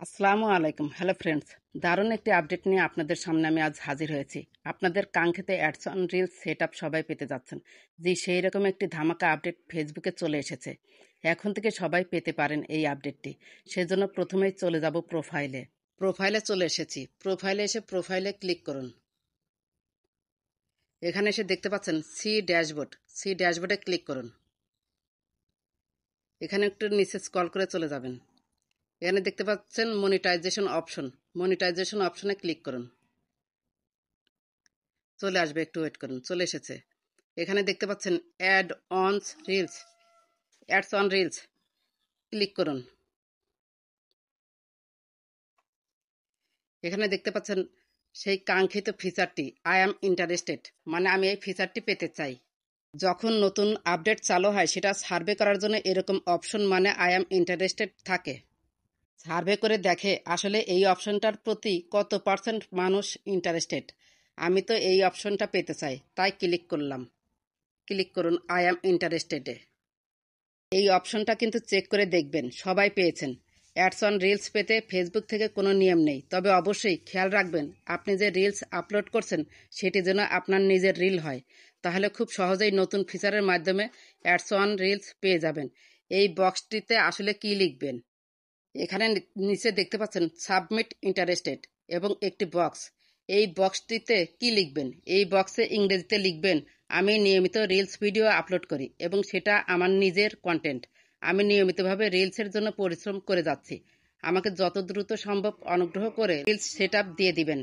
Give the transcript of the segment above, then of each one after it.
আসসালামু আলাইকুম। Hello friends, দারুণ একটি আপডেট নিয়ে আপনাদের সামনে আমি আজ হাজির হয়েছি। আপনাদের কাঙ্ক্ষিত ads on reels set up সবাই পেতে যাচ্ছেন। জি, সেই রকম একটি ধামাকা আপডেট ফেসবুকে চলে এসেছে। এখন থেকে সবাই পেতে পারেন এই আপডেটটি। সেজন্য প্রথমেই চলে যাব প্রোফাইলে চলে এসেছি। প্রোফাইলে এসে প্রোফাইলে ক্লিক করুন। এখানে এসে দেখতে পাচ্ছেন সি ড্যাশবোর্ডে ক্লিক করুন। এখানে একটু নিচে স্ক্রল করে চলে যাবেন। এখানে দেখতে পাচ্ছেন মনিটাইজেশন অপশনে ক্লিক করুন। চলে আসবে, একটু ওয়েট করুন। চলে এসেছে। এখানে দেখতে পাচ্ছেন অ্যাডস অন রিলস ক্লিক করুন। এখানে দেখতে পাচ্ছেন সেই কাঙ্ক্ষিত ফিচারটি আই অ্যাম ইন্টারেস্টেড, মানে আমি এই ফিচারটি পেতে চাই। যখন নতুন আপডেট চালু হয় সেটা সার্ভে করার জন্য এরকম অপশন মানে আই অ্যাম ইন্টারেস্টেড থাকে। সার্ভে করে দেখে আসলে এই অপশনটার প্রতি কত পার্সেন্ট মানুষ ইন্টারেস্টেড। আমি তো এই অপশনটা পেতে চাই, তাই ক্লিক করলাম। ক্লিক করুন আই অ্যাম ইন্টারেস্টেডে। এই অপশনটা কিন্তু চেক করে দেখবেন সবাই পেয়েছেন। অ্যাডস অন রিলস পেতে ফেসবুক থেকে কোনো নিয়ম নেই, তবে অবশ্যই খেয়াল রাখবেন আপনি যে রিলস আপলোড করছেন সেটি যেন আপনার নিজের রিল হয়। তাহলে খুব সহজেই নতুন ফিচারের মাধ্যমে অ্যাডস অন রিলস পেয়ে যাবেন। এই বক্সটিতে আসলে কি লিখবেন? এখানে নিচে দেখতে পাচ্ছেন সাবমিট ইন্টারেস্টেড এবং একটি বক্স। এই বক্সটিতে কি লিখবেন? এই বক্সে ইংরেজিতে লিখবেন, আমি নিয়মিত রিলস ভিডিও আপলোড করি এবং সেটা আমার নিজের কন্টেন্ট। আমি নিয়মিতভাবে রিলসের জন্য পরিশ্রম করে যাচ্ছি। আমাকে যত দ্রুত সম্ভব অনুগ্রহ করে রিলস সেট আপ দিয়ে দিবেন।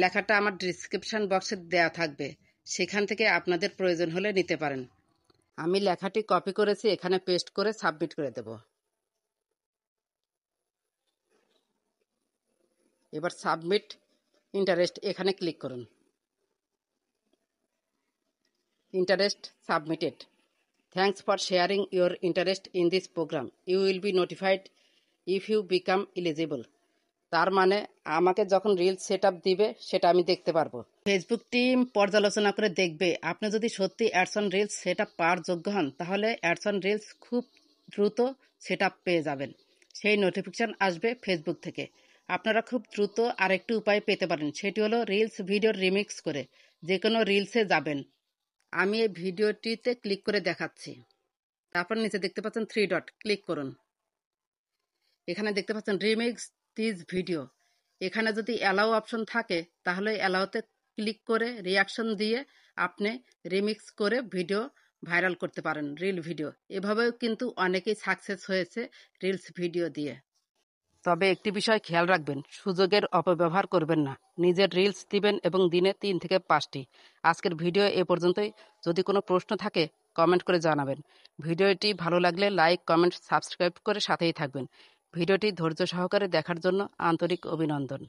লেখাটা আমার ডিসক্রিপশন বক্সে দেওয়া থাকবে, সেখান থেকে আপনাদের প্রয়োজন হলে নিতে পারেন। আমি লেখাটি কপি করেছি, এখানে পেস্ট করে সাবমিট করে দেব। এবার সাবমিট ইন্টারেস্ট এখানে ক্লিক করুন। Interest submitted. Thanks for sharing your interest in this programme. You will be notified if you become eligible. তার মানে আমাকে যখন রিলস সেট আপ দিবে সেটা আমি দেখতে পারবো। ফেসবুক টিম পর্যালোচনা করে দেখবে আপনি যদি সত্যি ads on reels set up পাওয়ার যোগ্য হন, তাহলে অ্যাডস অন রিলস খুব দ্রুত সেট আপ পেয়ে যাবেন। সেই নোটিফিকেশান আসবে ফেসবুক থেকে। আপনারা খুব দ্রুত আরেকটি উপায় পেতে পারেন, সেটি হলো রিলস ভিডিওর রিমিক্স করে যে কোনো রিলসে যাবেন। আমি এই ভিডিওটিতে ক্লিক করে দেখাচ্ছি। তারপর নিচে দেখতে পাচ্ছেন 3 ডট, ক্লিক করুন। এখানে দেখতে পাচ্ছেন রিমিক্স দিস ভিডিও। এখানে যদি অ্যালাউ অপশন থাকে তাহলে অ্যালাউতে ক্লিক করে রিয়াকশন দিয়ে আপনি রিমিক্স করে ভিডিও ভাইরাল করতে পারেন, রিল ভিডিও। এভাবেও কিন্তু অনেকেই সাকসেস হয়েছে রিলস ভিডিও দিয়ে। তবে একটি বিষয় খেয়াল রাখবেন, সুযোগের অপব্যবহার করবেন না। নিজের রিলস দিবেন এবং দিনে 3 থেকে 5টি। আজকের ভিডিও এ পর্যন্তই। যদি কোনো প্রশ্ন থাকে কমেন্ট করে জানাবেন। ভিডিওটি ভালো লাগলে লাইক, কমেন্ট, সাবস্ক্রাইব করে সাথেই থাকবেন। ভিডিওটি ধৈর্য সহকারে দেখার জন্য আন্তরিক অভিনন্দন।